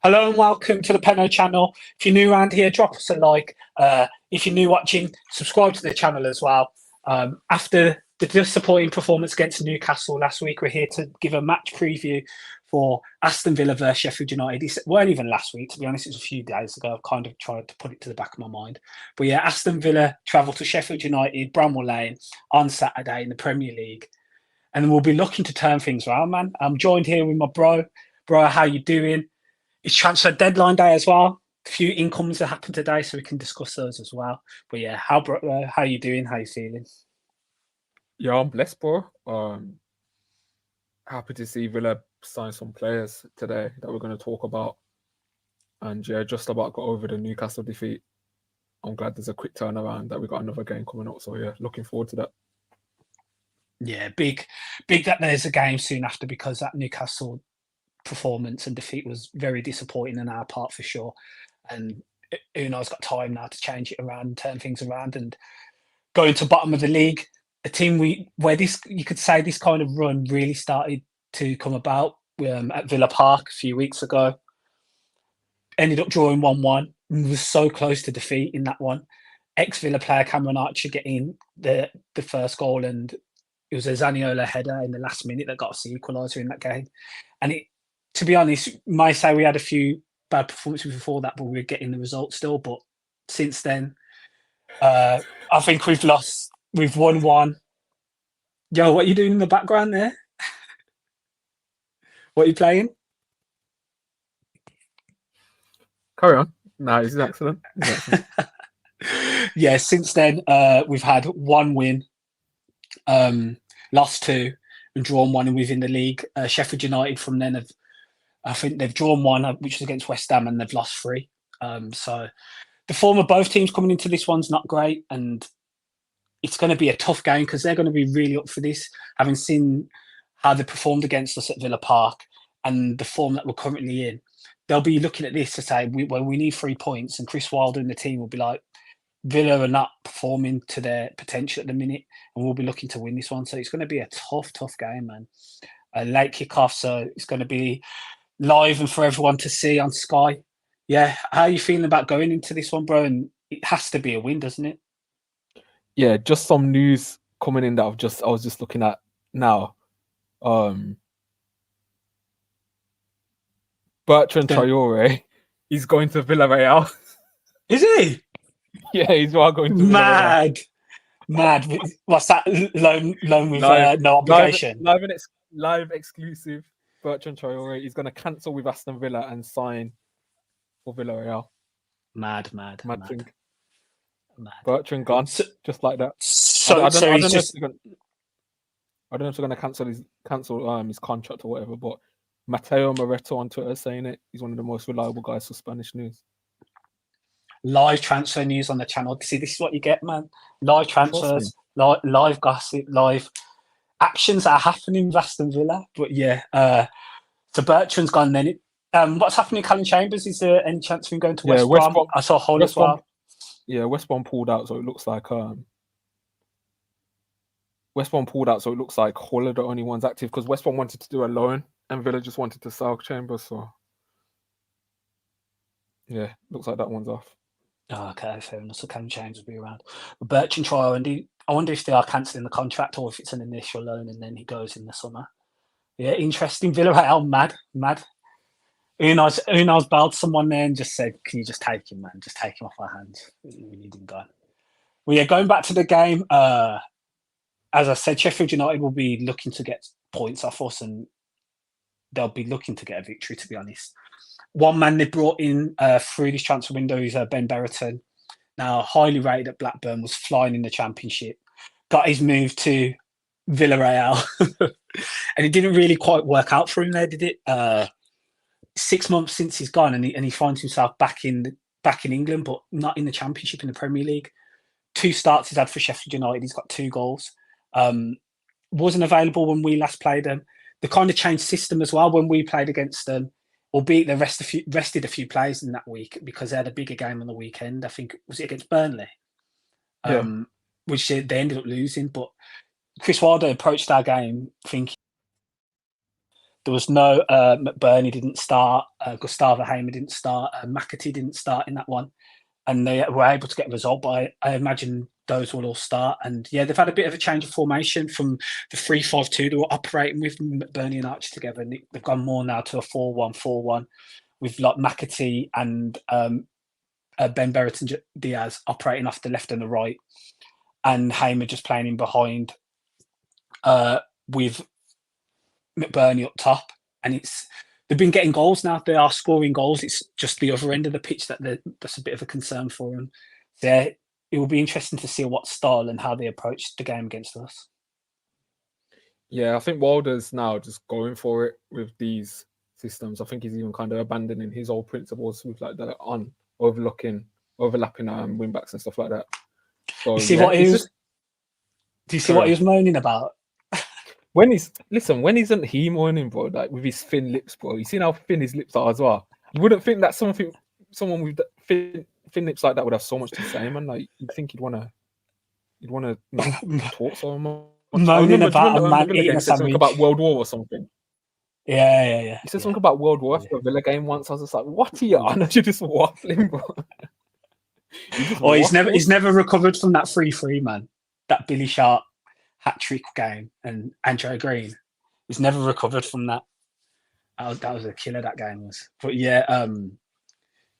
Hello and welcome to the Penno channel. If you're new around here, drop us a like. If you're new watching, subscribe to the channel as well. After the disappointing performance against Newcastle last week, we're here to give a match preview for Aston Villa versus Sheffield United. It weren't even last week, to be honest. It was a few days ago. I've kind of tried to put it to the back of my mind. But yeah, Aston Villa travel to Sheffield United, Bramall Lane on Saturday in the Premier League. And we'll be looking to turn things around, man. I'm joined here with my bro. Bro, how you doing? It's transfer deadline day as well. A few incomes that happened today, so we can discuss those as well. But yeah, how are you doing? How are you feeling? Yeah, I'm blessed, bro. Happy to see Villa sign some players today that we're going to talk about. And yeah, just about got over the Newcastle defeat. I'm glad there's a quick turnaround that we got another game coming up. So yeah, looking forward to that. Yeah, big that there's a game soon after, because that Newcastle performance and defeat was very disappointing on our part for sure. And Unai's got time now to change it around, turn things around, and go into bottom of the league. A team where this, you could say, this kind of run really started to come about at Villa Park a few weeks ago. Ended up drawing 1-1 and was so close to defeat in that one. Ex-Villa player Cameron Archer getting the first goal, and it was a Zaniolo header in the last minute that got us the equaliser in that game. And it, to be honest, might say we had a few bad performances before that, but we were getting the result still. But since then, I think we've won one. Yo, what are you doing in the background there? What are you playing? Carry on. Nah, it's excellent. Yeah, since then, we've had one win, lost two, and drawn one, and within the league. Sheffield United from then I think they've drawn one, which was against West Ham, and they've lost three. So the form of both teams coming into this one's not great, and it's going to be a tough game because they're going to be really up for this, having seen how they performed against us at Villa Park and the form that we're currently in. They'll be looking at this to say, we need 3 points, and Chris Wilder and the team will be like, Villa are not performing to their potential at the minute, and we'll be looking to win this one. So it's going to be a tough game, man. A late kickoff, so it's going to be live and for everyone to see on Sky. Yeah, how are you feeling about going into this one, bro? And it has to be a win, doesn't it? Yeah, just some news coming in that I was just looking at now. Bertrand Traore, he's going to Villarreal. Is he? Yeah, he's going to Villarreal. Mad. What's that? Loan with no obligation? Live exclusive. Bertrand Traore, he's going to cancel with Aston Villa and sign for Villarreal. Mad. Thing. Bertrand gone, just like that. I don't know if they're going to cancel his contract or whatever, but Mateo Moreto on Twitter saying it. He's one of the most reliable guys for Spanish news. Live transfer news on the channel. See, this is what you get, man. Live transfers, live gossip, live actions that are happening with Aston Villa. But yeah, so Bertrand's gone then. What's happening to Callum Chambers? Is there any chance of him going to West Brom? I saw Hull as well. Yeah, West Brom pulled out, so it looks like West Brom pulled out, so it looks like Hull are the only ones active, because West Brom wanted to do a loan and Villa just wanted to sell Chambers. So yeah, looks like that one's off. Oh, okay, fair enough. So Callum Chambers will be around. But Bertrand Traore, and I wonder if they are cancelling the contract or if it's an initial loan and then he goes in the summer. Yeah, interesting. Villarreal, mad. Unai's belled someone there and just said, "Can you just take him, man? Just take him off our hands. We need him gone." Well, yeah, going back to the game, as I said, Sheffield United will be looking to get points off us, and they'll be looking to get a victory, to be honest. One man they brought in through this transfer window is Ben Berreton. Now, highly rated at Blackburn, was flying in the Championship, got his move to Villarreal, and it didn't really quite work out for him there, did it? 6 months since he's gone, and he finds himself back in England, but not in the Championship, in the Premier League. 2 starts he's had for Sheffield United. He's got 2 goals. Wasn't available when we last played them. They kind of changed system as well when we played against them, albeit they rested a few players in that week because they had a bigger game on the weekend. I think, was it against Burnley? Which they ended up losing. But Chris Wilder approached our game thinking There was no McBurney didn't start, Gustavo Hamer didn't start, McAtee didn't start in that one, and they were able to get a result. But I imagine those will all start. And yeah, they've had a bit of a change of formation from the 3-5-2 they were operating with McBurney and Archie together, and they've gone more now to a 4-1-4-1 with like McAtee and Ben Berrettson Diaz operating off the left and the right, and Hamer just playing in behind with McBurney up top. And they've been getting goals now. They are scoring goals. It's just the other end of the pitch that's a bit of a concern for them. So yeah, it will be interesting to see what style and how they approach the game against us. Yeah, I think Wilder's now just going for it with these systems. I think he's even kind of abandoning his old principles with like the overlapping wing backs and stuff like that. So you see what he was? Do you see what he was moaning about? When isn't he moaning, bro? Like with his thin lips, bro. You seen how thin his lips are as well. You wouldn't think that someone with thin lips like that would have so much to say, man. Like you'd think he'd wanna talk so much. Moaning about a man eating a sandwich. Something about World War or something. Yeah. He said something about World War after a Villa game once. I was just like, what are you on? You're just waffling, bro. He's never recovered from that 3-3, man. That Billy Sharp hat-trick game and Andre Green. He's never recovered from that. That was a killer, that game was. But yeah,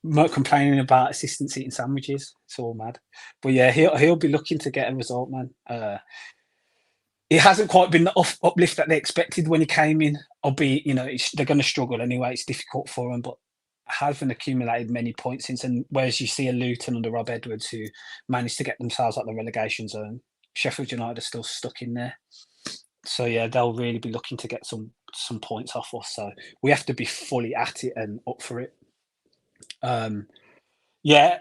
complaining about assistants eating sandwiches. It's all mad. But yeah, he'll be looking to get a result, man. It hasn't quite been the uplift that they expected when he came in. Albeit, they're going to struggle anyway. It's difficult for them, but haven't accumulated many points since. And whereas you see a Luton under Rob Edwards who managed to get themselves out the relegation zone, Sheffield United are still stuck in there. So yeah, they'll really be looking to get some points off us. So we have to be fully at it and up for it. Yeah.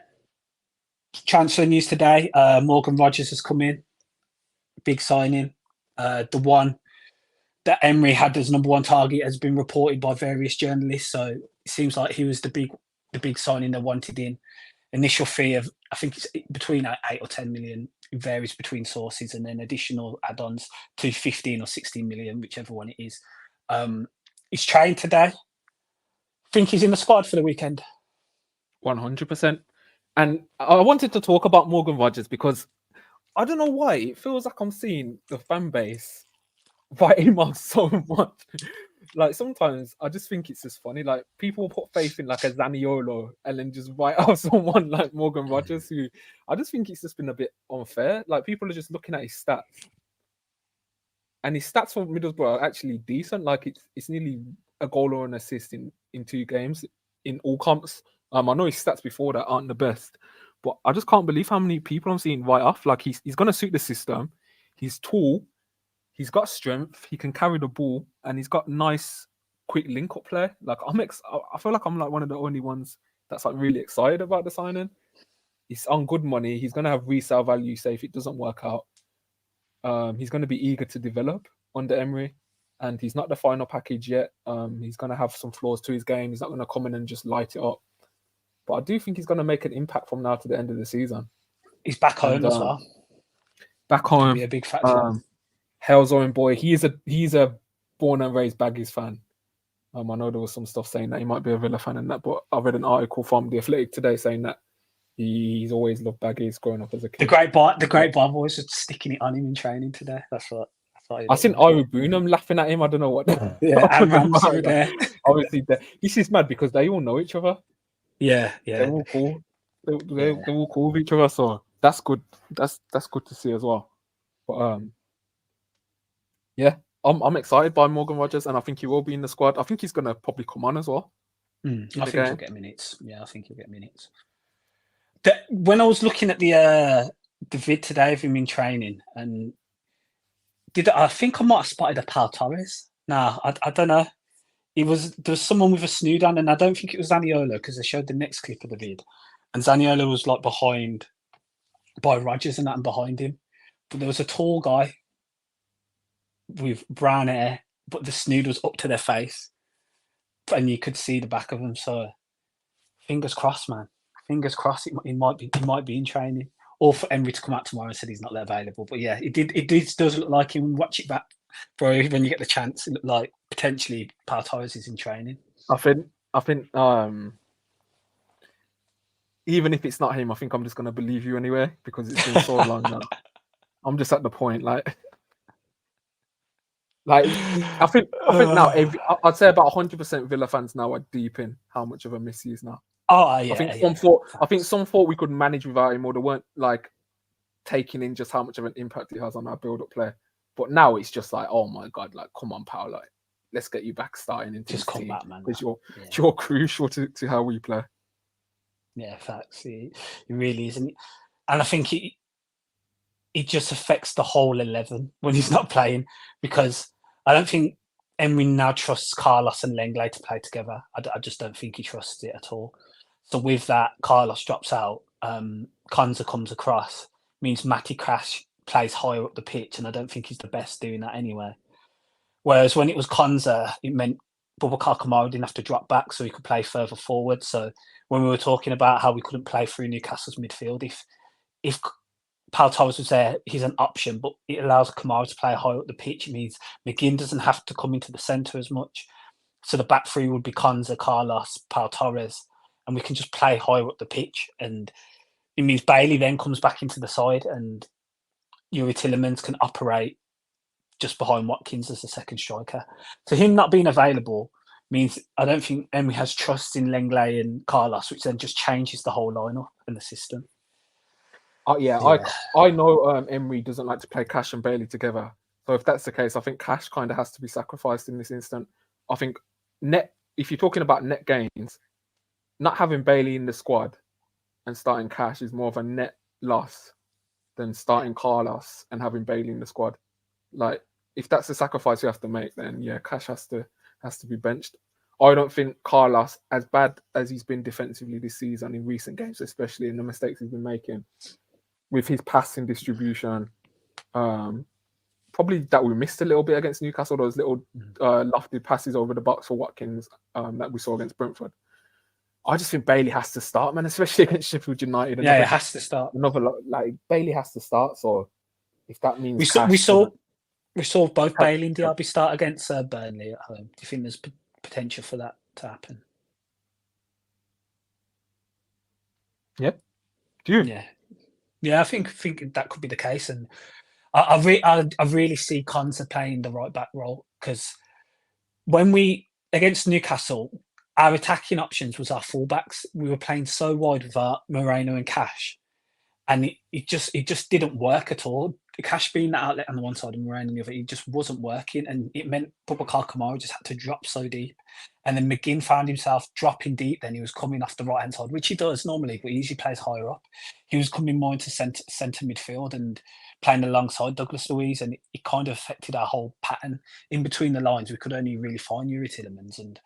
Transfer news today. Morgan Rogers has come in. Big signing. The one that Emery had as number one target has been reported by various journalists. So it seems like he was the big signing they wanted in. Initial fee of, I think it's between 8 or 10 million. It varies between sources, and then additional add-ons to 15 or 16 million, whichever one it is. He's trained today. Think he's in the squad for the weekend. 100%. And I wanted to talk about Morgan Rogers because I don't know why it feels like I'm seeing the fan base fight him off so much. Like sometimes I just think it's just funny. Like people put faith in like a Zaniolo and then just write out someone like Morgan Rogers, who I just think it's just been a bit unfair. Like people are just looking at his stats, and his stats for Middlesbrough are actually decent. Like it's nearly a goal or an assist in 2 games in all comps. I know his stats before that aren't the best, but I just can't believe how many people I'm seeing write off. Like he's going to suit the system. He's tall. He's got strength. He can carry the ball, and he's got nice, quick link-up play. Like I feel like I'm like one of the only ones that's like really excited about the signing. He's on good money. He's gonna have resale value. Say if it doesn't work out, he's gonna be eager to develop under Emery, and he's not the final package yet. He's gonna have some flaws to his game. He's not gonna come in and just light it up. But I do think he's gonna make an impact from now to the end of the season. He's back home as well. Back home, be a big factor. Hell's own boy. He's a born and raised Baggies fan. I know there was some stuff saying that he might be a Villa fan and that, but I read an article from The Athletic today saying that he's always loved Baggies growing up as a kid. The great bar boys are sticking it on him in training today. That's what I seen Ira Boonham laughing at him. I don't know what. Yeah, and Ramsey there. Obviously, this is mad because they all know each other. Yeah. They're all cool. They're all cool with each other, so that's good. That's good to see as well. But yeah, I'm excited by Morgan Rogers, and I think he will be in the squad. I think he's gonna probably come on as well. I think he'll get minutes. Yeah, I think he'll get minutes. When I was looking at the vid today of him in training, and I think I might have spotted a Pau Torres. No, I don't know. There was someone with a snood on, and I don't think it was Zaniolo because they showed the next clip of the vid, and Zaniolo was like behind by Rogers and that, and behind him, but there was a tall guy with brown hair, but the snood was up to their face, and you could see the back of them. So, fingers crossed, man. Fingers crossed. He might be in training, or for Emery to come out tomorrow and said he's not available. But yeah, it does look like him. Watch it back Bro, when you get the chance, it looked like potentially Pau Torres is in training. I think even if it's not him, I think I'm just gonna believe you anyway because it's been so long now. I'm just at the point I think now I'd say about 100% Villa fans now are deep in how much of a miss he is now. Oh yeah, I think some thought we could manage without him, or they weren't like taking in just how much of an impact he has on our build-up play. But now it's just like, oh my god, like come on, Pau, like let's get you back starting into just this come team back, man. because you're crucial to how we play. Yeah, facts. It really is, and I think it just affects the whole 11 when he's not playing, because I don't think Emery now trusts Carlos and Lenglet to play together. I just don't think he trusts it at all. So with that, Carlos drops out, Konza comes across, means Matty Cash plays higher up the pitch, and I don't think he's the best doing that anyway. Whereas when it was Konza, it meant Boubacar Kamara didn't have to drop back, so he could play further forward. So when we were talking about how we couldn't play through Newcastle's midfield, if Pau Torres was there, he's an option, but it allows Kamara to play higher up the pitch. It means McGinn doesn't have to come into the centre as much. So the back three would be Konza, Carlos, Pau Torres, and we can just play higher up the pitch. And it means Bailey then comes back into the side, and Yuri Tillemans can operate just behind Watkins as the second striker. So him not being available means I don't think Emery has trust in Lenglet and Carlos, which then just changes the whole lineup and the system. I know Emery doesn't like to play Cash and Bailey together. So if that's the case, I think Cash kind of has to be sacrificed in this instant. I think if you're talking about net gains, not having Bailey in the squad and starting Cash is more of a net loss than starting Carlos and having Bailey in the squad. Like, if that's the sacrifice you have to make, then yeah, Cash has to be benched. I don't think Carlos, as bad as he's been defensively this season in recent games, especially in the mistakes he's been making, with his passing distribution, probably that we missed a little bit against Newcastle, those little lofted passes over the box for Watkins that we saw against Brentford. I just think Bailey has to start, man, especially against Sheffield United. Yeah, it has to start. Bailey has to start. So if that means we saw both Bailey and Diaby start against Burnley at home. Do you think there's potential for that to happen? Yep. Do you? Yeah, I think that could be the case, and I really see Konza playing the right back role, because when we against Newcastle, our attacking options was our fullbacks. We were playing so wide with our Moreno and Cash, and it just didn't work at all. Cash being that outlet on the one side and Moreno on the other, it just wasn't working, and it meant Boubacar Kamara just had to drop so deep. And then McGinn found himself dropping deep. Then he was coming off the right hand side, which he does normally, but he usually plays higher up. He was coming more into centre midfield and playing alongside Douglas Luiz, and it kind of affected our whole pattern. In between the lines, we could only really find Yuri Tillemans, and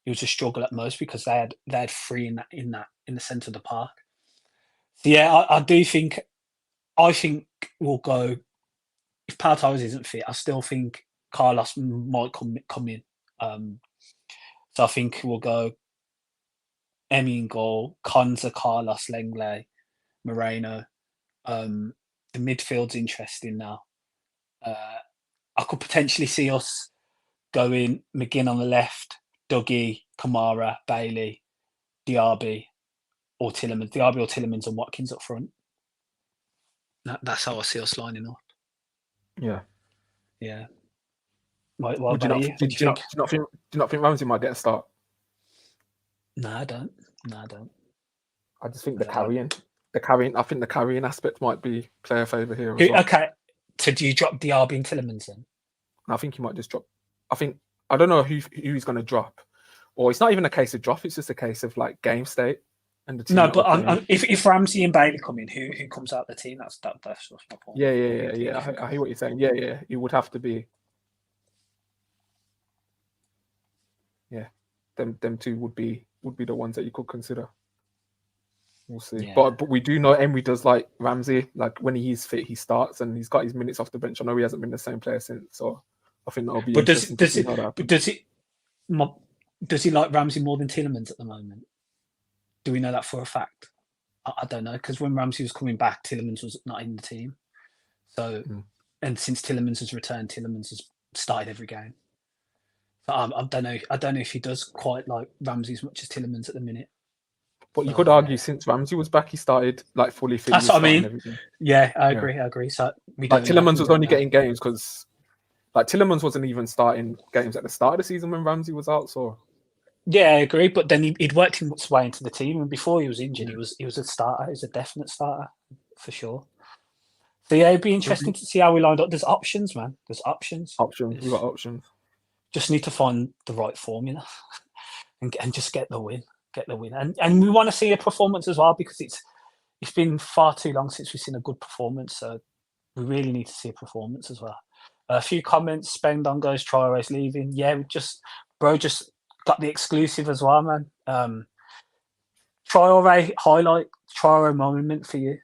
it was a struggle at most because they had three in the centre of the park. So yeah, I think we'll go. If Pau Torres isn't fit, I still think Carlos might come in. So I think we'll go Emi in goal, Konza, Carlos, Lenglet, Moreno. The midfield's interesting now. I could potentially see us going McGinn on the left, Dougie, Kamara, Bailey, Diaby, or Tillemans. Diaby or Tillemans and Watkins up front. That's how I see us lining up. Yeah. What about you? Do you not think Ramsey might get a start? No, I don't. I just think the carrying. I think the carrying aspect might be player favour here. As well. Okay. So do you drop Diaby and Tillemans then? I think he might just drop. I don't know who he's going to drop, or it's not even a case of drop. It's just a case of like game state. And the team if Ramsey and Bailey come in, who comes out of the team? That's my point. Yeah. I hear what you're saying. Yeah. It would have to be. Yeah, them two would be the ones that you could consider. We'll see. Yeah. But we do know Emery does like Ramsey. Like when he's fit, he starts and he's got his minutes off the bench. I know he hasn't been the same player since, so I think that'll be. Does he like Ramsey more than Tillemans at the moment? Do we know that for a fact? I don't know, because when Ramsey was coming back, Tillemans was not in the team. So, and since Tillemans has returned, Tillemans has started every game. So I don't know. I don't know if he does quite like Ramsey as much as Tielemans at the minute. But you could argue since Ramsey was back, he started like fully fit. That's what I mean. Everything. Yeah, I agree. So we like don't Tielemans was only getting games because like Tielemans wasn't even starting games at the start of the season when Ramsey was out. So yeah, I agree. But then he'd worked his way into the team, and before he was injured, he was a starter. He was a definite starter for sure. So yeah, it'd be interesting to see how we lined up. There's options, man. There's options. We got options. Just need to find the right formula and just get the win. And we want to see a performance as well, because it's been far too long since we've seen a good performance. So we really need to see a performance as well. A few comments. Spendon goes, Traore's leaving. Yeah, just got the exclusive as well, man. Traore highlight, Traore moment for you.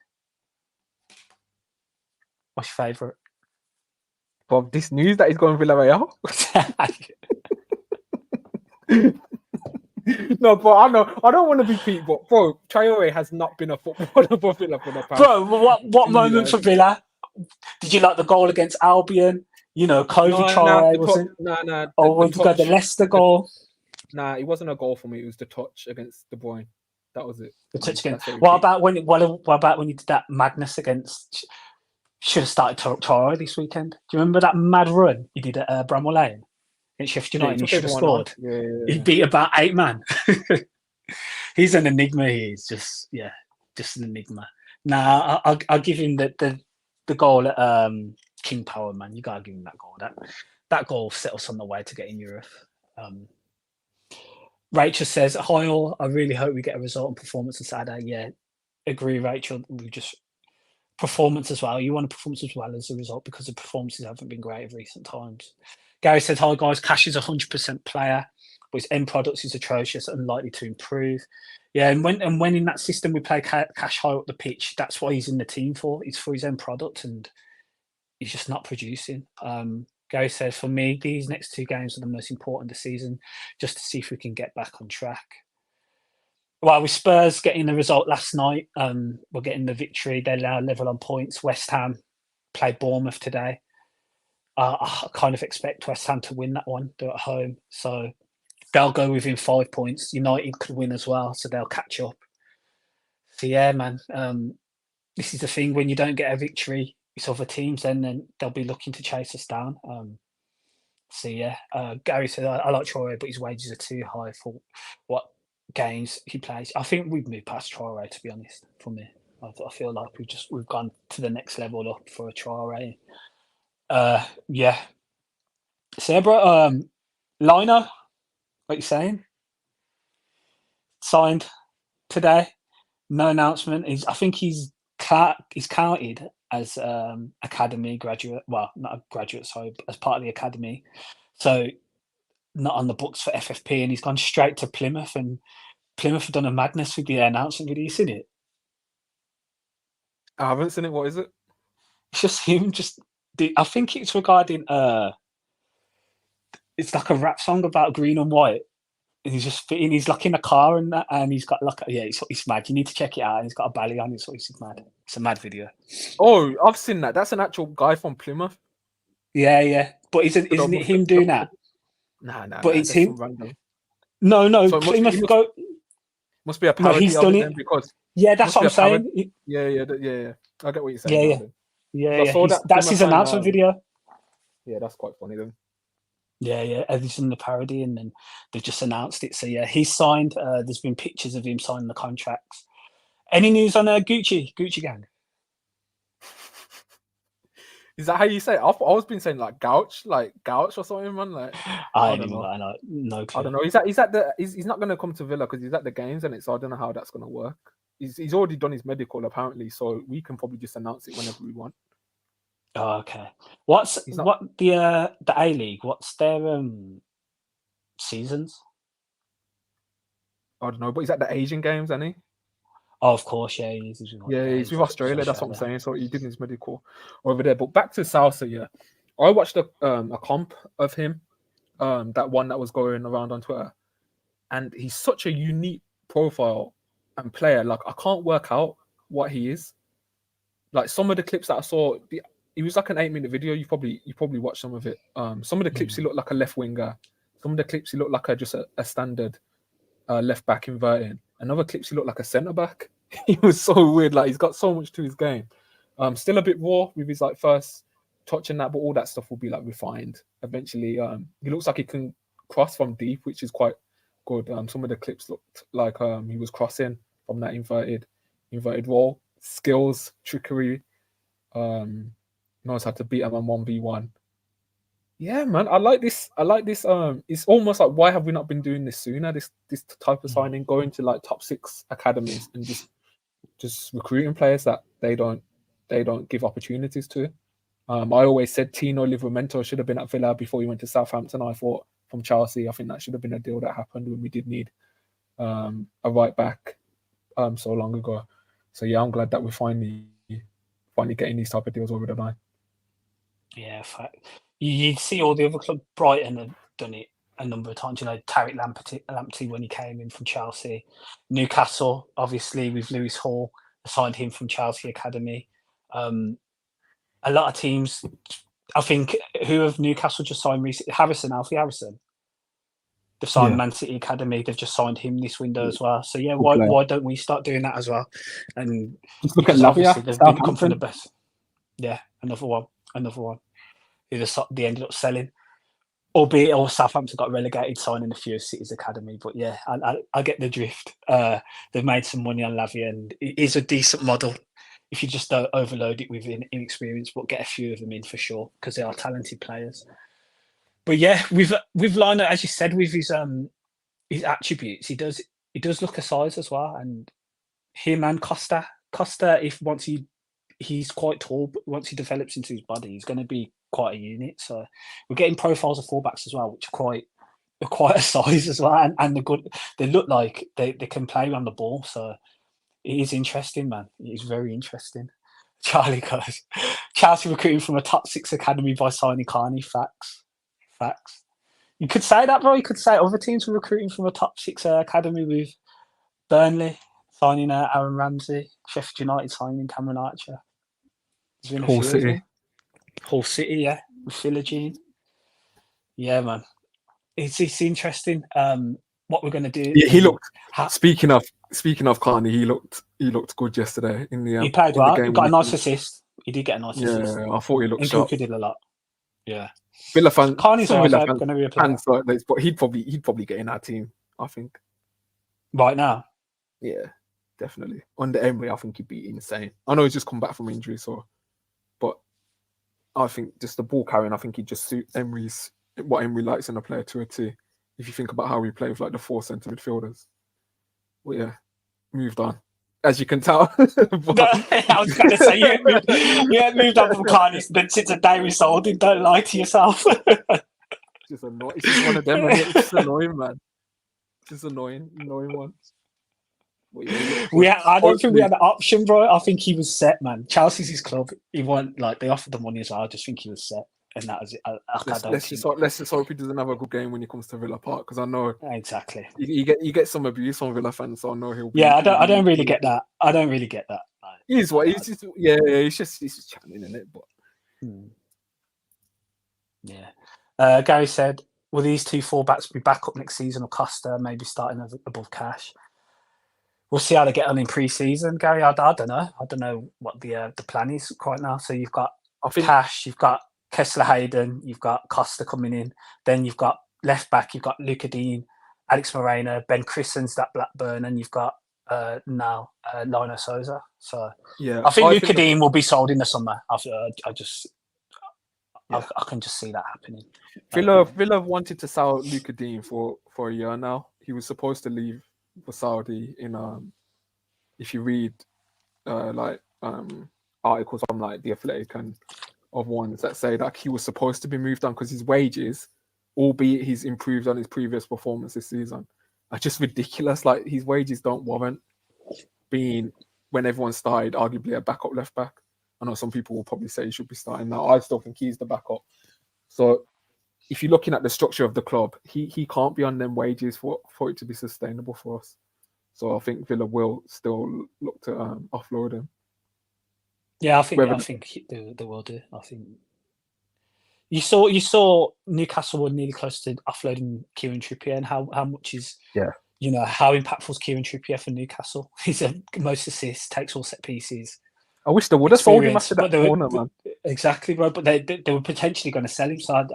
What's your favourite? Well, this news that he's going Villarreal. No, but I don't want to be Pete, but bro, Traore has not been a footballer for Villa for the past. Bro, what moment for Villa? Did you like the goal against Albion? You know, Traore wasn't. Or you got the Leicester goal? Nah, it wasn't a goal for me. It was the touch against De Bruyne. That was it. The touch against. What about when you did that madness against? Should have started Traore this weekend. Do you remember that mad run he did at Bramall Lane against Sheff Utd? He should have scored. Yeah. He beat about 8 man. He's an enigma. He's just an enigma. Nah, I'll give him the goal at King Power, man. You gotta give him that goal. That goal set us on the way to getting Europe. Rachel says, "Hi all. I really hope we get a result and performance on Saturday." Yeah, agree, Rachel. We just performance as well. You want a performance as well as a result, because the performances haven't been great in recent times. Gary said, "Hi guys, Cash is 100% player, but his end product is atrocious and likely to improve." Yeah, and when in that system we play Cash high up the pitch, that's what he's in the team for. It's for his end product, and he's just not producing. Gary says, "For me, these next 2 games are the most important this season, just to see if we can get back on track." Well, with Spurs getting the result last night, we're getting the victory. They're now level on points. West Ham play Bournemouth today. I kind of expect West Ham to win that one. They're at home, so they'll go within 5 points. United could win as well, so they'll catch up. So yeah, man, this is the thing. When you don't get a victory, it's other teams. Then they'll be looking to chase us down. So yeah, Gary said, "I like Traore, but his wages are too high for what games he plays." I think we've moved past Traore, to be honest. For me, I feel like we've gone to the next level up for a Traore. Yeah. So, bro, Lino, what you saying? Signed today. No announcement. I think he's counted as academy graduate. Well, not a graduate, sorry, as part of the academy. So not on the books for FFP, and he's gone straight to Plymouth. And Plymouth have done a madness with the announcement video. You seen it? I haven't seen it. What is it? It's just him. I think it's regarding. It's like a rap song about green and white. And he's just fitting. He's like in a car and that, and he's got like it's mad. You need to check it out. And he's got a belly on. It's mad. It's a mad video. Oh, I've seen that. That's an actual guy from Plymouth. Yeah. But isn't it him doing that? Nah. But it's him. No. So Plymouth must be a parody. No, he's done it because that's what I'm saying. Yeah. I get what you're saying. Yeah. That's his announcement video. Yeah, that's quite funny then. Yeah. He's in the parody, and then they've just announced it. So yeah, he's signed. There's been pictures of him signing the contracts. Any news on Gucci gang? Is that how you say it? I've always been saying like Gouch or something, man. Like I don't know. No clue. I don't know. He's not going to come to Villa because he's at the games, and so I don't know how that's going to work. He's already done his medical apparently, so we can probably just announce it whenever we want. Oh, okay. What the A-League? What's their seasons? I don't know, but he's at the Asian games, isn't he? Oh, of course, yeah. He's with Australia. That's what I'm saying. So he did his medical over there. But back to Salsa, yeah. I watched a comp of him, that one that was going around on Twitter, and he's such a unique profile and player. Like I can't work out what he is. Like some of the clips that I saw, he was like an 8-minute video. You probably watched some of it. Some of the clips he looked like a left winger. Some of the clips he looked like just a standard left back inverting. Another clips he looked like a centre back. He was so weird. Like he's got so much to his game. Still a bit raw with his like first touch and that, but all that stuff will be like refined eventually. He looks like he can cross from deep, which is quite good. Some of the clips looked like he was crossing from that inverted roll. Skills, trickery, knows how to beat him on 1v1. Yeah, man, I like this. It's almost like, why have we not been doing this sooner? This type of signing, going to like top 6 academies and just recruiting players that they don't give opportunities to. I always said Tino Livramento should have been at Villa before he went to Southampton. I thought from Chelsea, I think that should have been a deal that happened when we did need a right back so long ago. So yeah, I'm glad that we're finally getting these type of deals over the line. Yeah, you'd see all the other clubs. Brighton have done it a number of times. You know, Tariq Lamptey when he came in from Chelsea. Newcastle, obviously, with Lewis Hall, signed him from Chelsea Academy. A lot of teams, I think, who have Newcastle just signed recently? Alfie Harrison. They've signed Man City Academy. They've just signed him this window as well. So yeah, why don't we start doing that as well? And just look at Lavia. They've been come from the best. Yeah, another one. They ended up selling, albeit all Southampton got relegated, signing a few of City's academy. But yeah, I get the drift. They've made some money on Lavia, and it is a decent model if you just don't overload it with inexperience, but get a few of them in for sure because they are talented players. But yeah, with Lino, as you said, with his attributes, he does look a size as well, and him and Costa, he's quite tall, but once he develops into his body, he's going to be quite a unit. So we're getting profiles of fullbacks as well, which are quite a size as well, and they're good. They look like they can play on the ball. So it is interesting, man. It is very interesting. Charlie goes, Chelsea recruiting from a top 6 academy by signing Carney. Facts. You could say that, bro. You could say other teams were recruiting from a top 6 academy with Burnley signing Aaron Ramsey, Sheffield United signing Cameron Archer. Hull City, yeah, with Philogene. Yeah, man. It's interesting. What we're going to do? Yeah, he looked. Speaking of Carney, he looked good yesterday in the. He played well. He got a nice assist. He did get a nice assist. Yeah, I thought he looked sharp. He did a lot. Yeah. Villa fan. Carney's going to be a player. But he'd probably get in our team, I think. Right now. Yeah, definitely. Under Emery, I think he'd be insane. I know he's just come back from injury, but I think just the ball carrying, I think he'd just suit what Emery likes in a player to a T. If you think about how we play with like the 4 centre midfielders. Well, yeah, moved on. As you can tell. I was going to say, you moved on from Carney since the day we sold him. Don't lie to yourself. Just annoying. It's just one of them. It's just annoying, man. Just annoying ones. I don't think we had an option, bro. I think he was set, man. Chelsea's his club. He won't they offered the money as well. I just think he was set, and that was it. Let's just hope he doesn't have a good game when he comes to Villa Park, because I know exactly you get some abuse from Villa fans, so I know he'll. I don't really get that. He's just chatting in it, but. Yeah. Gary said, will these 2 fullbacks be back up next season, or Costa maybe starting above Cash? We'll see how they get on in pre-season, Gary. I don't know. I don't know what the plan is quite now. So you've got Cash, you've got Kessler Hayden, you've got Costa coming in. Then you've got left back, you've got Luca Dean, Alex Moreno, Ben Christen's that Blackburn, and you've got now Lino Souza. So yeah, I think Luca Dean will be sold in the summer. I can just see that happening. Villa wanted to sell Luca Dean for a year now. He was supposed to leave for Saudi in if you read articles from like The Athletic and of ones that say that he was supposed to be moved on because his wages, albeit he's improved on his previous performance this season, are just ridiculous. Like his wages don't warrant being, when everyone started, arguably a backup left back. I know some people will probably say he should be starting now. I still think he's the backup. So if you're looking at the structure of the club, he can't be on them wages for it to be sustainable for us. So I think Villa will still look to offload him. Yeah, I think Whether they will do. I think you saw Newcastle were nearly close to offloading Kieran Trippier, and how much is yeah, how impactful is Kieran Trippier for Newcastle? He's a most assists, takes all set pieces, I wish they would have sold him experience. after But that corner, man. exactly right. But they were potentially going to sell him. So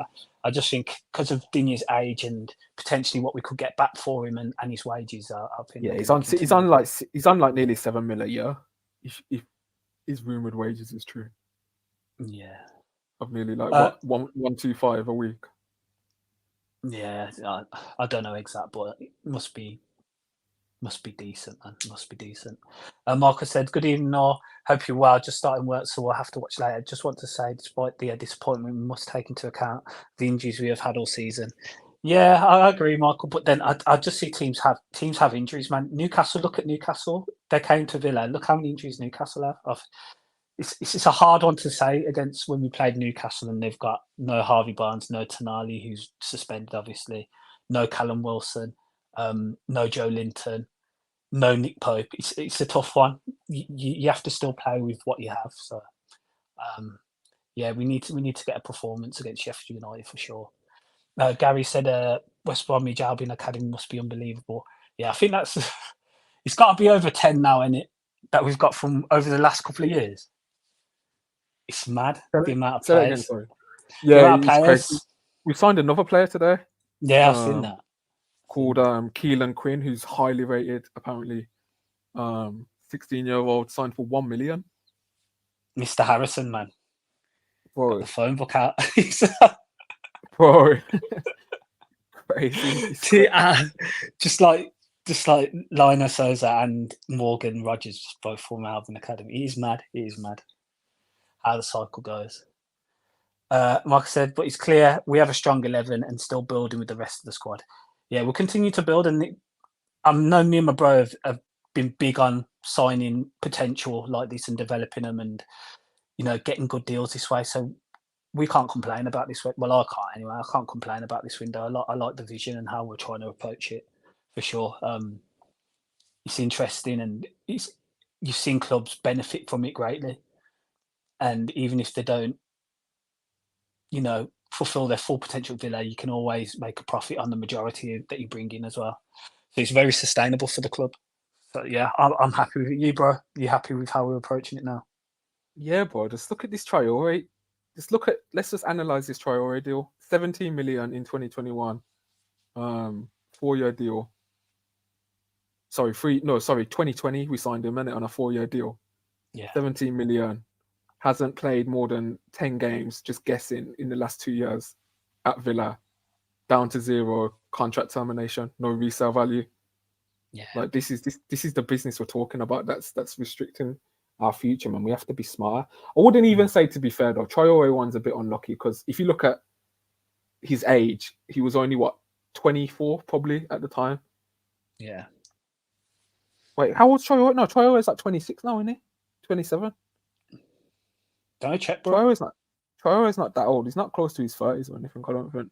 I just think because of Dinier's age and potentially what we could get back for him and his wages, I think Yeah, they're he's going on to continue. he's on like nearly 7 mil a year. If his rumored wages is true, Yeah. of nearly like Uh, what 125 a week. yeah, I don't know exact, but it must be decent, man. Must be decent. Marcus said, "Good evening, Noor. Hope you're well. Just starting work, so we'll have to watch later. Just want to say, despite the disappointment, we must take into account the injuries we have had all season." Yeah, I agree, Michael. But then I just see teams have injuries, man. Newcastle, look at Newcastle. They came to Villa. Look how many injuries Newcastle have. It's a hard one to say against when we played Newcastle and they've got no Harvey Barnes, no Tonali, who's suspended, obviously, no Callum Wilson, no Joe Linton, no Nick Pope. It's a tough one. You have to still play with what you have. So yeah, we need to get a performance against Sheffield United for sure. Gary said West Bromwich Albion Academy must be unbelievable. Yeah, I think that's it's got to be over 10 now, isn't it? That we've got from over the last couple of years. It's mad the amount of Say that again, players. sorry. The Yeah, amount of it's crazy. players. We signed another player today, Yeah, I've seen that. called Keelan Quinn, who's highly rated, apparently. 16-year-old signed for 1 million. Mr. Harrison, man. Got Bro, the phone book out. bro, crazy. It's crazy. just like Lionel Souza and Morgan Rogers both from Albion Academy. It is mad. It is mad how the cycle goes. Like I said, but it's clear we have a strong 11 and still building with the rest of the squad. Yeah, we'll continue to build. And I know me and my bro have been big on signing potential like this and developing them and, getting good deals this way. So we can't complain about this. Well, I can't anyway. I can't complain about this window. I like the vision and how we're trying to approach it for sure. It's interesting and you've seen clubs benefit from it greatly. And even if they don't, fulfill their full potential Villa, you can always make a profit on the majority that you bring in as well. So it's very sustainable for the club. So yeah, I'm happy with it. You, bro, you happy with how we're approaching it now? Yeah, bro. Just look at this Traore. Let's just analyze this Traore deal. 17 million in 2021. 4-year deal. Sorry, 2020 we signed him on a 4-year deal. Yeah. 17 million. Hasn't played more than 10 games, just guessing, in the last 2 years at Villa. Down to 0, contract termination, no resale value. Yeah. Like this is the business we're talking about. That's restricting our future, man. We have to be smart. I wouldn't even say, to be fair though, Traore one's a bit unlucky because if you look at his age, he was only 24 probably at the time. Yeah. Wait, how old's Traore? No, Traore is like 26 now, isn't he? 27. Don't I check, bro? Traore's not that old. He's not close to his 30s or anything. I don't think.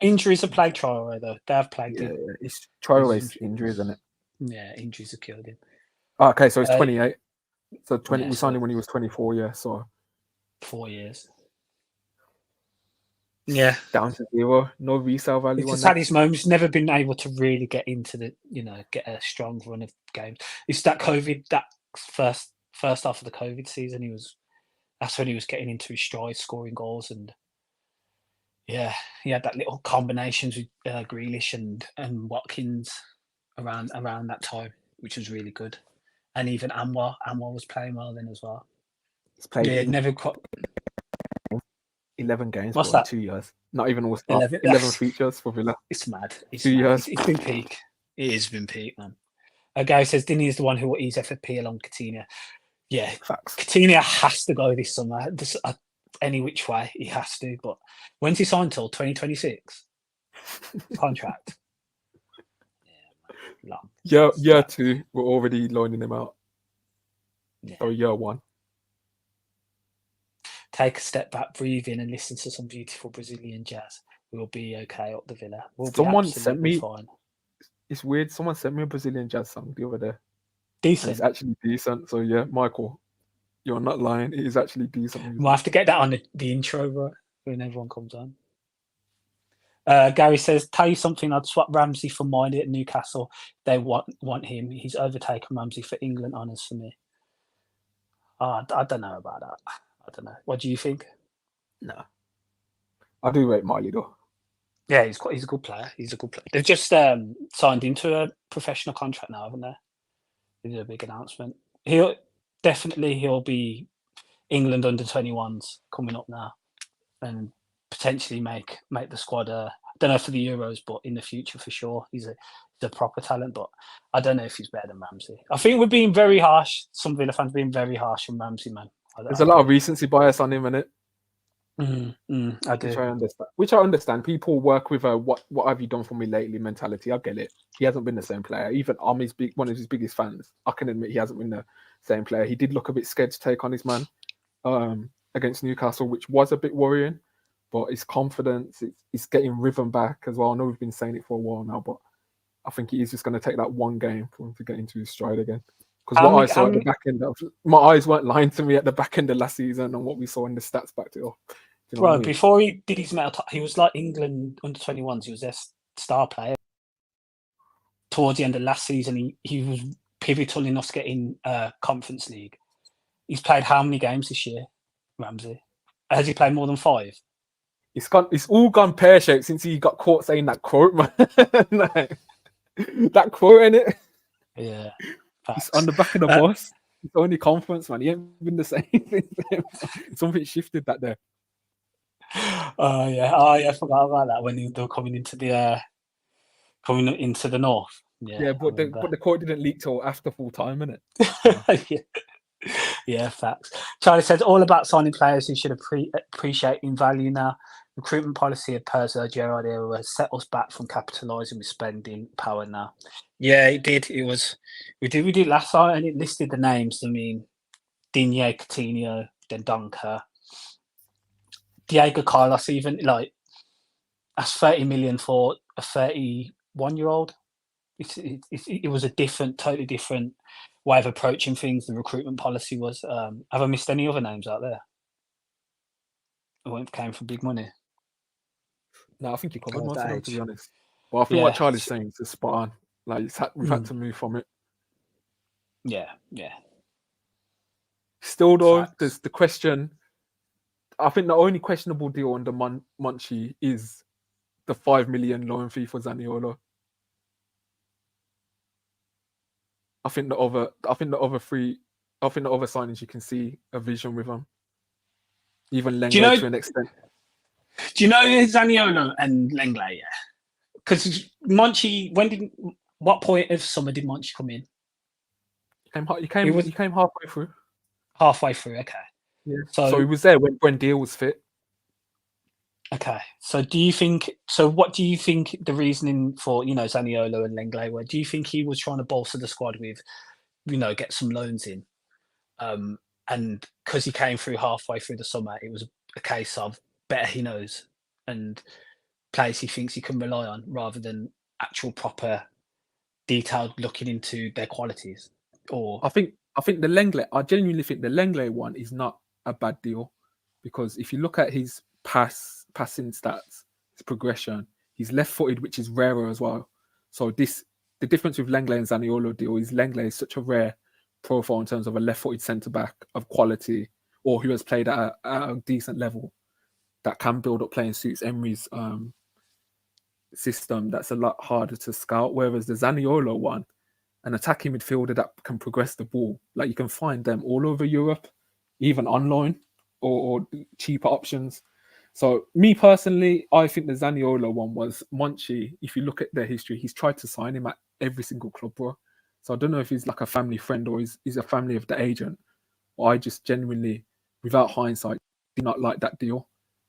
Injuries have plagued Traore though. They have plagued him. Yeah, it's Traore's injury, isn't it? Yeah, injuries have killed him. Oh, okay, so he's 28. So 20. Yeah, we signed him when he was 24. Yeah, so 4 years. Yeah, down to 0. No resale value. it's just had his moments. Never been able to really get into get a strong run of games. It's that COVID, that first half of the COVID season. That's when he was getting into his stride, scoring goals, and yeah, he had that little combinations with Grealish and Watkins around that time, which was really good. And even Anwar was playing well then as well. He's played Yeah, never quite. 11 games What's in that? 2 years. Not even all start. 11. 11 features for Villa. It's mad. It's 2 mad. years. It's been peak. It has been peak, man. Gary says Dini is the one who will ease FFP along Coutinho. Yeah, Facts. Coutinho has to go this summer. Any which way, he has to. But when's he signed till 2026? Contract. Yeah, long. Year 2, we're already loaning him out. Yeah. Or year 1. Take a step back, breathe in, and listen to some beautiful Brazilian jazz. We'll be okay up the Villa. We'll be absolutely fine. It's weird. Someone sent me a Brazilian jazz song the other day. Decent. it's actually decent. So yeah, Michael, you're not lying. It is actually decent. Might have to get that on the intro, bro, when everyone comes on. Gary says, tell you something, I'd swap Ramsey for Miley at Newcastle. They want him. He's overtaken Ramsey for England honours for me. I don't know about that. I don't know. What do you think? No, I do rate Miley though. Yeah, he's a good player. He's a good player. They've just signed into a professional contract now, haven't they? They did a big announcement. He'll be England under-21s coming up now, and potentially make the squad. I don't know for the Euros, but in the future for sure, he's a proper talent. But I don't know if he's better than Ramsey. I think we're being very harsh. Some Villa fans being very harsh on Ramsey, man. There's a lot of recency bias on him, innit? I do. Which I understand. People work with a what have you done for me lately mentality. I get it. He hasn't been the same player. Even I'm one of his biggest fans. I can admit he hasn't been the same player. He did look a bit scared to take on his man against Newcastle, which was a bit worrying. But his confidence, it's getting rhythm back as well. I know we've been saying it for a while now, but I think he is just going to take that one game for him to get into his stride again. Because what I saw at the back end my eyes weren't lying to me at the back end of last season, and what we saw in the stats backed it up. You know Bro, before he did his medal, he was like England under-21s. He was their star player. Towards the end of last season, he was pivotal enough to get in Conference League. He's played how many games this year, Ramsey? Has he played more than 5? It's all gone pear-shaped since he got caught saying that quote, man. That quote, innit? Yeah. It's on the back of the bus. It's only confidence, man. He ain't been the same. Something shifted that day. Yeah. I forgot about that when they were coming into the north. Yeah, but the quote didn't leak till after full time, innit? Yeah, facts. Charlie says all about signing players who should appreciate in value now. Recruitment policy of Perzo Gerrard era has set us back from capitalising with spending power now. Yeah, it did. It was we did last time, and it listed the names. I mean, Digne, Coutinho, then Donker, Diego Carlos. Even like that's 30 million for a 31-year-old. It was a totally different way of approaching things. The recruitment policy was. Have I missed any other names out there? Who came for big money? No, I think you covered most of them, to be honest. But I think what Charlie's saying is spot on. Like we've had to move from it. Yeah. Still though, there's the question. I think the only questionable deal under Monchi is the 5 million loan fee for Zaniolo. I think the other signings you can see a vision with them. Even Lenglet to an extent. Do you know Zaniolo and Lenglet? Yeah, because Monchi. What point of summer did Monchi come in? He came halfway through. Halfway through, okay. Yeah. So he was there when Deal was fit. Okay. So what do you think the reasoning for Zaniolo and Lenglet were? Do you think he was trying to bolster the squad with, get some loans in, and because he came through halfway through the summer, it was a case of better he knows and players he thinks he can rely on rather than actual proper detailed looking into their qualities? Or I think the Lenglet. I genuinely think the Lenglet one is not a bad deal, because if you look at his passing stats, his progression, he's left-footed, which is rarer as well. So the difference with Lenglet and Zaniolo deal is Lenglet is such a rare profile in terms of a left-footed centre-back of quality, or who has played at a decent level, that can build up playing suits Emery's system. That's a lot harder to scout. Whereas the Zaniolo one, an attacking midfielder that can progress the ball, like you can find them all over Europe, even on loan or cheaper options. So me personally, I think the Zaniolo one was Monchi. If you look at their history, he's tried to sign him at every single club, bro. So I don't know if he's like a family friend or he's a family of the agent. Or I just genuinely, without hindsight, did not like that deal.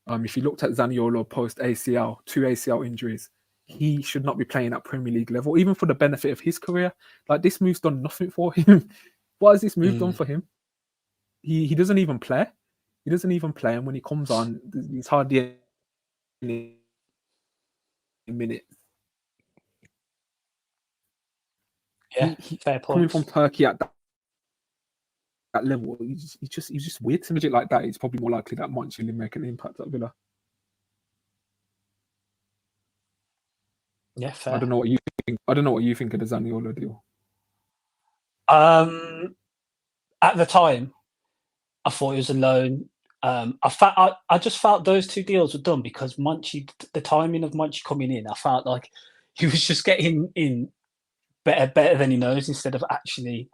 If you looked at Zaniolo post ACL, 2 ACL injuries, he should not be playing at Premier League level, even for the benefit of his career. Like, this move's done nothing for him. What has this move done for him? He doesn't even play. He doesn't even play, and when he comes on, he's hardly any minutes. Yeah, fair coming points. from Turkey at that level, he's just weird to me. Like that, it's probably more likely that Munch will make an impact at Villa. Yeah, fair. I don't know what you think. I don't know what you think of the Zaniolo deal. At the time, I thought it was a loan. I just felt those two deals were done because Munchie, the timing of Munchie coming in, I felt like he was just getting in better than he knows instead of actually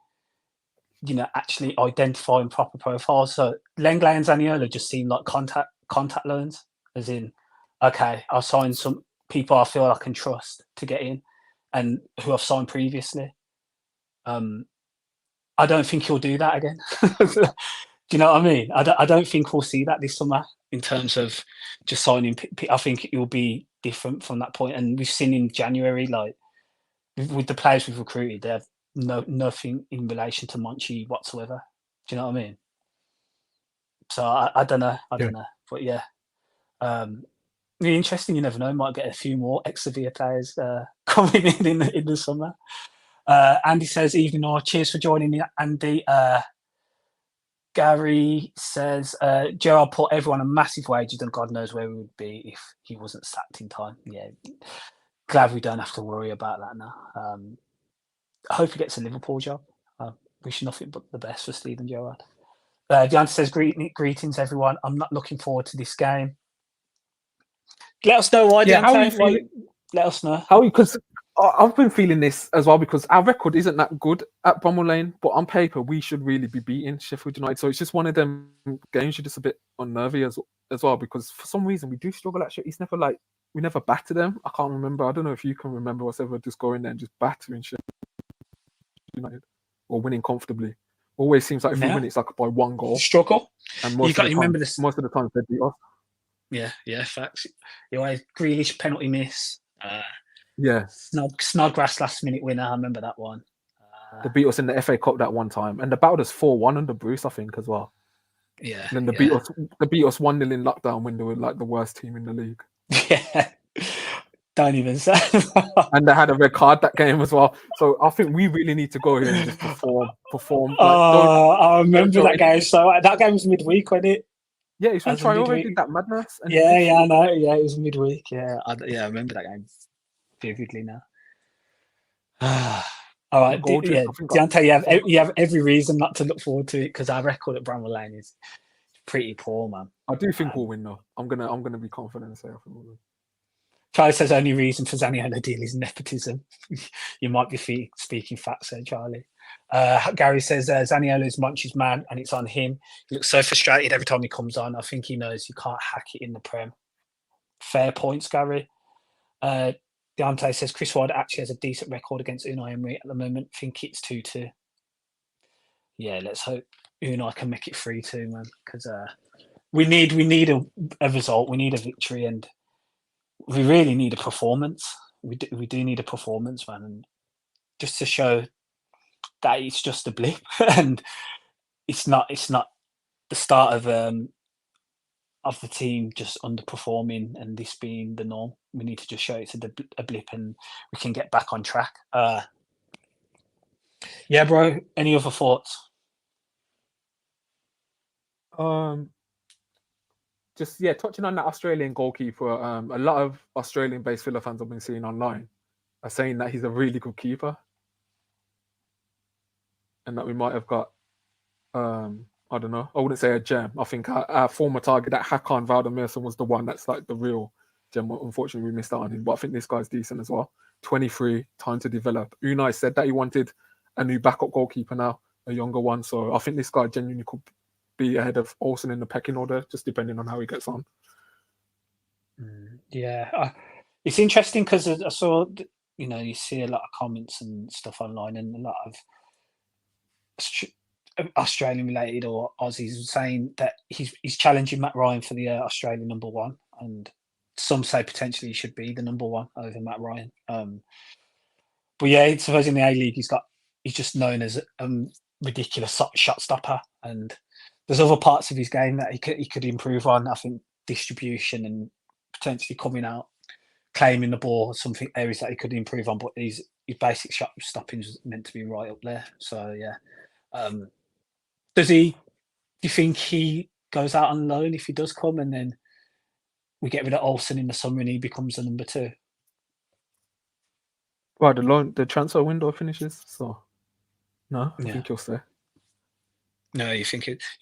identifying proper profiles. So Lenglet and Zaniolo just seemed like contact loans, as in, okay, I'll sign some people I feel I can trust to get in, and who I've signed previously. I don't think he'll do that again. Do you know what I mean? I don't think we'll see that this summer in terms of just signing. I think it will be different from that point. And we've seen in January, like with the players we've recruited, they have nothing in relation to Monchi whatsoever. Do you know what I mean? So I don't know. I don't know. But yeah, interesting. You never know. Might get a few more ex-Sevilla players coming in the summer. Andy says, "Evening all. Cheers for joining me, Andy." Gary says, Gerard put everyone on massive wages, and God knows where we would be if he wasn't sacked in time. Yeah, glad we don't have to worry about that now. I hope he gets a Liverpool job. Wish nothing but the best for Steven Gerrard. Deanna says, greetings, everyone. I'm not looking forward to this game. Let us know why, Yeah, Deanna. how are you feeling? Let us know. Because I've been feeling this as well because our record isn't that good at Bramall Lane, but on paper we should really be beating Sheffield United. So it's just one of them games you're just a bit unnervy as well because for some reason we do struggle at Sheffield. It's never like we never batter them. I can't remember. I don't know if you can remember us ever just going there and just battering Sheffield United or winning comfortably. Always seems like if we win, it's like by one goal. Struggle. And most of the time they beat us. Yeah, facts. You always Grealish penalty miss. Yeah. Snodgrass last minute winner. I remember that one. They beat us in the FA Cup that one time, and they battled us 4-1 under Bruce, I think, as well. Yeah. And then they beat us 1-0 in lockdown when they were like the worst team in the league. Yeah. Don't even say. And they had a red card that game as well. So I think we really need to go here and just perform. I remember that game. So that game was midweek, wasn't it? Yeah, it's when Traore did that madness. And I know. Yeah, it was midweek. Yeah, I remember that game vividly now. All right, Deontay, you have every reason not to look forward to it because our record at Bramall Lane is pretty poor, man. I do think we'll win though. I'm gonna be confident and say I think we'll win. Charlie says only reason for Zaniolo deal is nepotism. You might be speaking facts there, Charlie. Gary says Zaniolo is Munch's man and it's on him. He looks so frustrated every time he comes on. I think he knows you can't hack it in the Prem. Fair points, Gary. Deontay says Chris Ward actually has a decent record against Unai Emery at the moment. Think it's 2-2. Yeah, let's hope Unai can make it 3-2, man. Because we need a result. We need a victory, and we really need a performance. We do need a performance, man, and just to show that it's just a blip and it's not the start of the team just underperforming and this being the norm. We need to just show it's a blip and we can get back on track. Yeah, bro. Any other thoughts? Just touching on that Australian goalkeeper. A lot of Australian-based Villa fans I've been seeing online are saying that he's a really good keeper, and that we might have got, I don't know, I wouldn't say a gem. I think our former target, that Hakan Valdemirson, was the one that's like the real gem. Unfortunately, we missed out on him, but I think this guy's decent as well. 23, time to develop. Unai said that he wanted a new backup goalkeeper now, a younger one. So I think this guy genuinely could be ahead of Olsen in the pecking order, just depending on how he gets on. Yeah, it's interesting because I saw, you see a lot of comments and stuff online, and a lot of Australian related or Aussies saying that he's challenging Matt Ryan for the Australian number one, and some say potentially he should be the number one over Matt Ryan. But yeah, I suppose in the A-League he's just known as a ridiculous shot stopper, and there's other parts of his game that he could improve on. I think distribution and potentially coming out, claiming the ball, something areas that he could improve on. But his basic shot stopping is meant to be right up there. So yeah, does he? Do you think he goes out on loan if he does come, and then we get rid of Olsen in the summer and he becomes the number 2? Well, the transfer window finishes, so no, I think he'll stay. No, you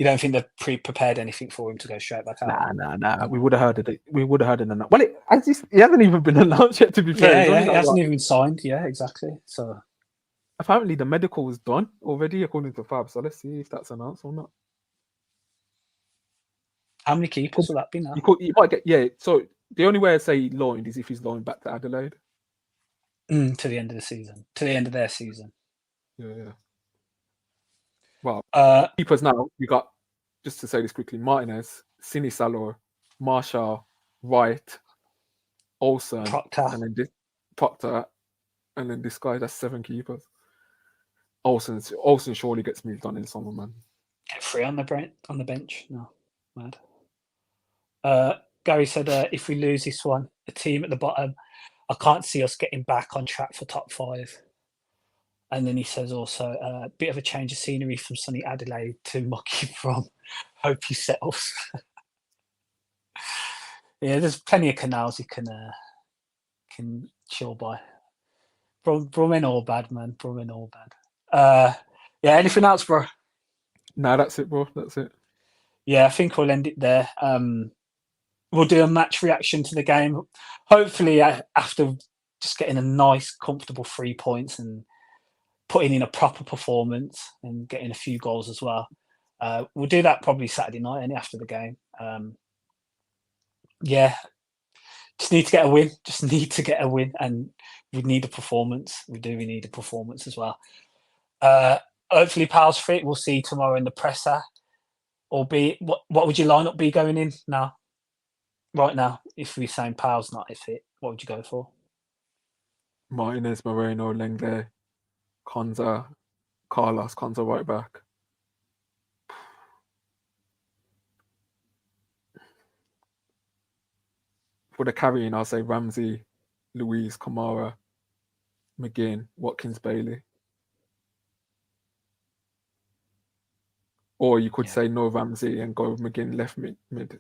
don't think they've prepared anything for him to go straight back out? Nah. We would have heard it. We would have heard it. Well, he hasn't even been announced yet. To be fair, Yeah, he hasn't even signed. Yeah, exactly. So apparently the medical was done already, according to Fab. So let's see if that's announced or not. How many keepers will that be now? You might get So the only way I say loaned is if he's loaned back to Adelaide. To the end of the season. To the end of their season. Yeah. Well, keepers now, we got, just to say this quickly, Martinez, Sinisalo, Marshall, Wright, Olsen, Proctor. and then Proctor, and then this guy, that's 7 keepers. Olsen surely gets moved on in summer, man. Get 3 on the bench. No, mad. Gary said, if we lose this one, the team at the bottom, I can't see us getting back on track for top 5. And then he says also, a bit of a change of scenery from sunny Adelaide to mucky from hope he settles. Yeah, there's plenty of canals you can chill by. Brumming all bad, man. Brumming all bad. Yeah, anything else, bro? Nah, that's it, bro. That's it. Yeah, I think we'll end it there. We'll do a match reaction to the game. Hopefully, after just getting a nice, comfortable 3 points and putting in a proper performance and getting a few goals as well. We'll do that probably Saturday night, after the game. Yeah, just need to get a win. Just need to get a win, and we need a performance. We need a performance as well. Hopefully, Pal's fit. We'll see tomorrow in the presser. Albeit, what would your lineup be going in now? Right now, if we're saying Pal's not fit, what would you go for? Martinez, Moreno, Lenglet, Konza, Carlos, Konza right back. For the carrying, I'll say Ramsey, Louise, Kamara, McGinn, Watkins, Bailey. Or you could say no Ramsey and go McGinn left mid,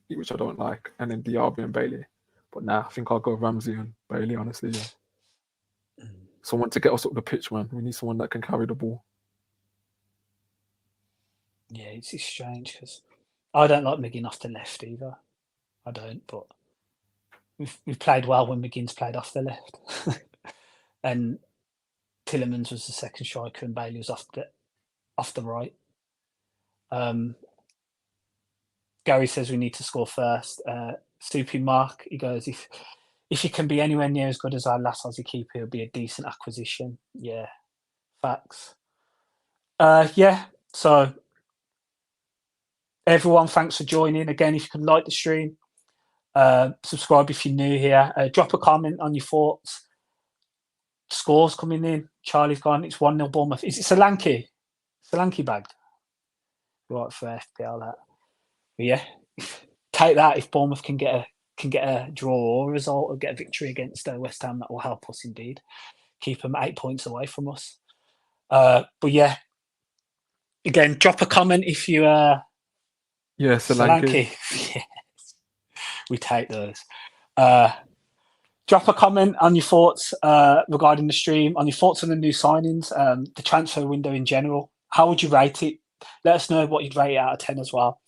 which I don't like, and then Diaby and Bailey. But nah, I think I'll go Ramsey and Bailey, honestly. Yeah. Someone to get us up the pitch, man. We need someone that can carry the ball. Yeah, it's strange because I don't like McGinn off the left either. I don't, but we've played well when McGinn's played off the left. And Tillemans was the second striker and Bailey was off the right. Gary says we need to score first. Soupy Mark, he goes, if you can be anywhere near as good as our last Aussie keeper, it'll be a decent acquisition. Yeah, facts. Yeah, so everyone, thanks for joining. Again, if you can like the stream, subscribe if you're new here. Drop a comment on your thoughts. Scores coming in. Charlie's gone. It's 1-0 Bournemouth. Is it Solanke? Solanke bagged. Right for FPL that. But yeah, take that if Bournemouth can get a draw or a result or get a victory against West Ham. That will help us indeed. Keep them 8 points away from us. But yeah, again, drop a comment if you Solanke. Yes. We take those. Drop a comment on your thoughts regarding the stream, on your thoughts on the new signings, the transfer window in general. How would you rate it? Let us know what you'd rate it out of 10 as well.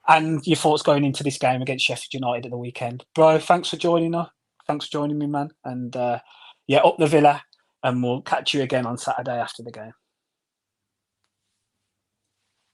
And your thoughts going into this game against Sheffield United at the weekend. Bro, thanks for joining us. Thanks for joining me, man. And yeah, up the Villa. And we'll catch you again on Saturday after the game.